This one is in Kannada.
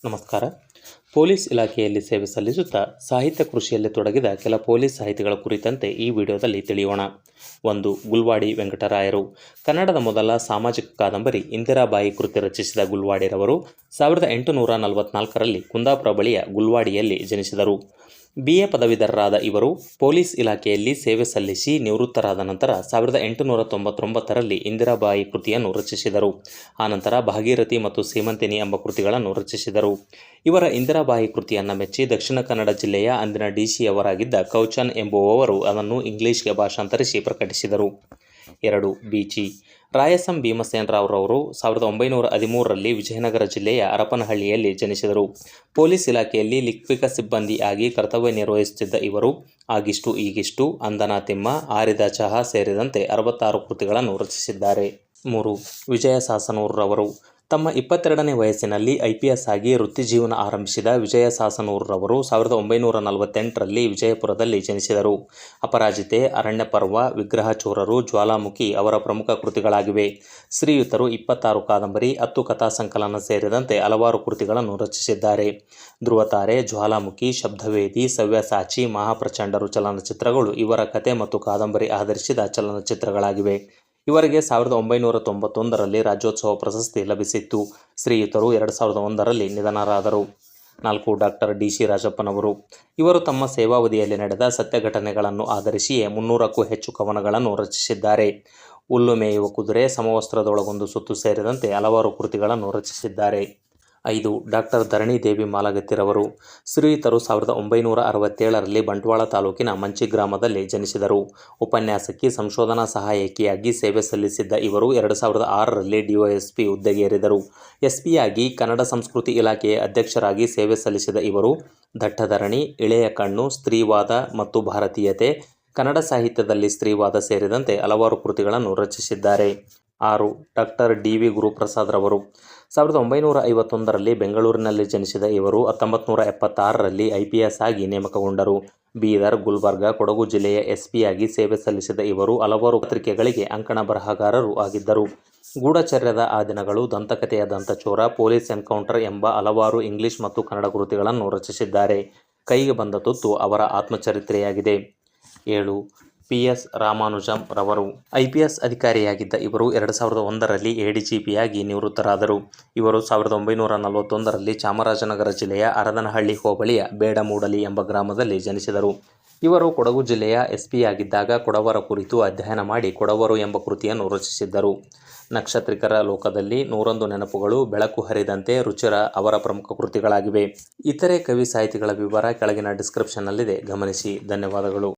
ನಮಸ್ಕಾರ. ಪೊಲೀಸ್ ಇಲಾಖೆಯಲ್ಲಿ ಸೇವೆ ಸಲ್ಲಿಸುತ್ತಾ ಸಾಹಿತ್ಯ ಕೃಷಿಯಲ್ಲಿ ತೊಡಗಿದ ಕೆಲ ಪೊಲೀಸ್ ಸಾಹಿತಿಗಳ ಕುರಿತಂತೆ ಈ ವಿಡಿಯೋದಲ್ಲಿ ತಿಳಿಯೋಣ. 1. ಗುಲ್ವಾಡಿ ವೆಂಕಟರಾಯರು. ಕನ್ನಡದ ಮೊದಲ ಸಾಮಾಜಿಕ ಕಾದಂಬರಿ ಇಂದಿರಾಬಾಯಿ ಕೃತಿ ರಚಿಸಿದ ಗುಲ್ವಾಡಿರವರು 1844ರಲ್ಲಿ ಕುಂದಾಪುರ ಬಳಿಯ ಗುಲ್ವಾಡಿಯಲ್ಲಿ ಜನಿಸಿದರು. BA ಪದವೀಧರರಾದ ಇವರು ಪೊಲೀಸ್ ಇಲಾಖೆಯಲ್ಲಿ ಸೇವೆ ಸಲ್ಲಿಸಿ ನಿವೃತ್ತರಾದ ನಂತರ 1899ರಲ್ಲಿ ಇಂದಿರಾಬಾಯಿ ಕೃತಿಯನ್ನು ರಚಿಸಿದರು. ಆನಂತರ ಭಾಗೀರಥಿ ಮತ್ತು ಸೀಮಂತಿನಿ ಎಂಬ ಕೃತಿಗಳನ್ನು ರಚಿಸಿದರು. ಇವರ ಇಂದಿರಾಬಾಯಿ ಕೃತಿಯನ್ನು ಮೆಚ್ಚಿ ದಕ್ಷಿಣ ಕನ್ನಡ ಜಿಲ್ಲೆಯ ಅಂದಿನ DC-ಯವರಾಗಿದ್ದ ಕೌಚನ್ ಎಂಬುವವರು ಅದನ್ನು ಇಂಗ್ಲಿಷ್ಗೆ ಭಾಷಾಂತರಿಸಿ ಪ್ರಕಟಿಸಿದರು. 2. ಬೀಚಿ. ರಾಯಸಂ ಭೀಮಸೇನರಾವ್ರವರು 1913ರಲ್ಲಿ ವಿಜಯನಗರ ಜಿಲ್ಲೆಯ ಹರಪನಹಳ್ಳಿಯಲ್ಲಿ ಜನಿಸಿದರು. ಪೊಲೀಸ್ ಇಲಾಖೆಯಲ್ಲಿ ಲಿಪಿಕ ಸಿಬ್ಬಂದಿ ಆಗಿ ಕರ್ತವ್ಯ ನಿರ್ವಹಿಸುತ್ತಿದ್ದ ಇವರು ಆಗಿಷ್ಟು ಈಗಿಷ್ಟು, ಅಂದನ ತಿಮ್ಮ, ಆರಿದ ಚಹಾ ಸೇರಿದಂತೆ 66 ಕೃತಿಗಳನ್ನು ರಚಿಸಿದ್ದಾರೆ. 3. ವಿಜಯ ಸಾಸನೂರರವರು. ತಮ್ಮ 22ನೇ ವಯಸ್ಸಿನಲ್ಲಿ IPS ಆಗಿ ವೃತ್ತಿಜೀವನ ಆರಂಭಿಸಿದ ವಿಜಯ ಸಾಸನೂರರವರು 1948ರಲ್ಲಿ ವಿಜಯಪುರದಲ್ಲಿ ಜನಿಸಿದರು. ಅಪರಾಜಿತೆ, ಅರಣ್ಯಪರ್ವ, ವಿಗ್ರಹಚೋರರು, ಜ್ವಾಲಾಮುಖಿ ಅವರ ಪ್ರಮುಖ ಕೃತಿಗಳಾಗಿವೆ. ಶ್ರೀಯುತರು 26 ಕಾದಂಬರಿ, 10 ಕಥಾಸಂಕಲನ ಸೇರಿದಂತೆ ಹಲವಾರು ಕೃತಿಗಳನ್ನು ರಚಿಸಿದ್ದಾರೆ. ಧ್ರುವತಾರೆ, ಜ್ವಾಲಾಮುಖಿ, ಶಬ್ದವೇದಿ, ಸವ್ಯಸಾಚಿ, ಮಹಾಪ್ರಚಂಡರು ಚಲನಚಿತ್ರಗಳು ಇವರ ಕತೆ ಮತ್ತು ಕಾದಂಬರಿ ಆಧರಿಸಿದ ಚಲನಚಿತ್ರಗಳಾಗಿವೆ. ಇವರಿಗೆ 1991ರಲ್ಲಿ ರಾಜ್ಯೋತ್ಸವ ಪ್ರಶಸ್ತಿ ಲಭಿಸಿತ್ತು. ಶ್ರೀಯುತರು 2001ರಲ್ಲಿ ನಿಧನರಾದರು. 4. Doctor DC ರಾಜಪ್ಪನವರು. ಇವರು ತಮ್ಮ ಸೇವಾವಧಿಯಲ್ಲಿ ನಡೆದ ಸತ್ಯ ಘಟನೆಗಳನ್ನು ಆಧರಿಸಿಯೇ 300ಕ್ಕೂ ಹೆಚ್ಚು ಕವನಗಳನ್ನು ರಚಿಸಿದ್ದಾರೆ. ಹುಲ್ಲು ಮೇಯುವ ಕುದುರೆ, ಸಮವಸ್ತ್ರದೊಳಗೊಂದು ಸುತ್ತು ಸೇರಿದಂತೆ ಹಲವಾರು ಕೃತಿಗಳನ್ನು ರಚಿಸಿದ್ದಾರೆ. 5. ಡಾಕ್ಟರ್ ಧರಣಿದೇವಿ ಮಾಲಗತ್ತಿರವರು. ಶ್ರೀಯುತರು 1967ರಲ್ಲಿ ಬಂಟ್ವಾಳ ತಾಲೂಕಿನ ಮಂಚಿ ಗ್ರಾಮದಲ್ಲಿ ಜನಿಸಿದರು. ಉಪನ್ಯಾಸಕಿ, ಸಂಶೋಧನಾ ಸಹಾಯಕಿಯಾಗಿ ಸೇವೆ ಸಲ್ಲಿಸಿದ್ದ ಇವರು 2006ರಲ್ಲಿ DYSP ಹುದ್ದೆಗೇರಿದರು. SP ಆಗಿ ಕನ್ನಡ ಸಂಸ್ಕೃತಿ ಇಲಾಖೆಯ ಅಧ್ಯಕ್ಷರಾಗಿ ಸೇವೆ ಸಲ್ಲಿಸಿದ ಇವರು ದಟ್ಟಧರಣಿ, ಇಳೆಯ ಕಣ್ಣು, ಸ್ತ್ರೀವಾದ ಮತ್ತು ಭಾರತೀಯತೆ, ಕನ್ನಡ ಸಾಹಿತ್ಯದಲ್ಲಿ ಸ್ತ್ರೀವಾದ ಸೇರಿದಂತೆ ಹಲವಾರು ಕೃತಿಗಳನ್ನು ರಚಿಸಿದ್ದಾರೆ. 6. Doctor DV ಗುರುಪ್ರಸಾದ್ರವರು. 1951ರಲ್ಲಿ ಬೆಂಗಳೂರಿನಲ್ಲಿ ಜನಿಸಿದ ಇವರು 1976ರಲ್ಲಿ IPS ಆಗಿ ನೇಮಕಗೊಂಡರು. ಬೀದರ್, ಗುಲ್ಬರ್ಗ, ಕೊಡಗು ಜಿಲ್ಲೆಯ SP ಆಗಿ ಸೇವೆ ಸಲ್ಲಿಸಿದ ಇವರು ಹಲವಾರು ಪತ್ರಿಕೆಗಳಿಗೆ ಅಂಕಣ ಬರಹಗಾರರು ಆಗಿದ್ದರು. ಗೂಢಚರ್ಯದ ಆ ದಿನಗಳು, ದಂತಕಥೆಯ ದಂತಚೋರ, ಪೊಲೀಸ್ ಎನ್ಕೌಂಟರ್ ಎಂಬ ಹಲವಾರು ಇಂಗ್ಲಿಷ್ ಮತ್ತು ಕನ್ನಡ ಕೃತಿಗಳನ್ನು ರಚಿಸಿದ್ದಾರೆ. ಕೈಗೆ ಬಂದ ತುತ್ತು ಅವರ ಆತ್ಮಚರಿತ್ರೆಯಾಗಿದೆ. 7. PS ರಾಮಾನುಜಂ ರವರು. IPS ಅಧಿಕಾರಿಯಾಗಿದ್ದ ಇವರು 2001ರಲ್ಲಿ ADGP ಆಗಿ ನಿವೃತ್ತರಾದರು. ಇವರು 1941ರಲ್ಲಿ ಚಾಮರಾಜನಗರ ಜಿಲ್ಲೆಯ ಹರದನಹಳ್ಳಿ ಹೋಬಳಿಯ ಬೇಡಮೂಡಲಿ ಎಂಬ ಗ್ರಾಮದಲ್ಲಿ ಜನಿಸಿದರು. ಇವರು ಕೊಡಗು ಜಿಲ್ಲೆಯ SP ಆಗಿದ್ದಾಗ ಕೊಡವರ ಕುರಿತು ಅಧ್ಯಯನ ಮಾಡಿ ಕೊಡವರು ಎಂಬ ಕೃತಿಯನ್ನು ರಚಿಸಿದ್ದರು. ನಕ್ಷತ್ರಿಕರ ಲೋಕದಲ್ಲಿ, 101 ನೆನಪುಗಳು, ಬೆಳಕು ಹರಿದಂತೆ, ರುಚಿರ ಅವರ ಪ್ರಮುಖ ಕೃತಿಗಳಾಗಿವೆ. ಇತರೆ ಕವಿ ಸಾಹಿತಿಗಳ ವಿವರ ಕೆಳಗಿನ ಡಿಸ್ಕ್ರಿಪ್ಷನ್ನಲ್ಲಿದೆ, ಗಮನಿಸಿ. ಧನ್ಯವಾದಗಳು.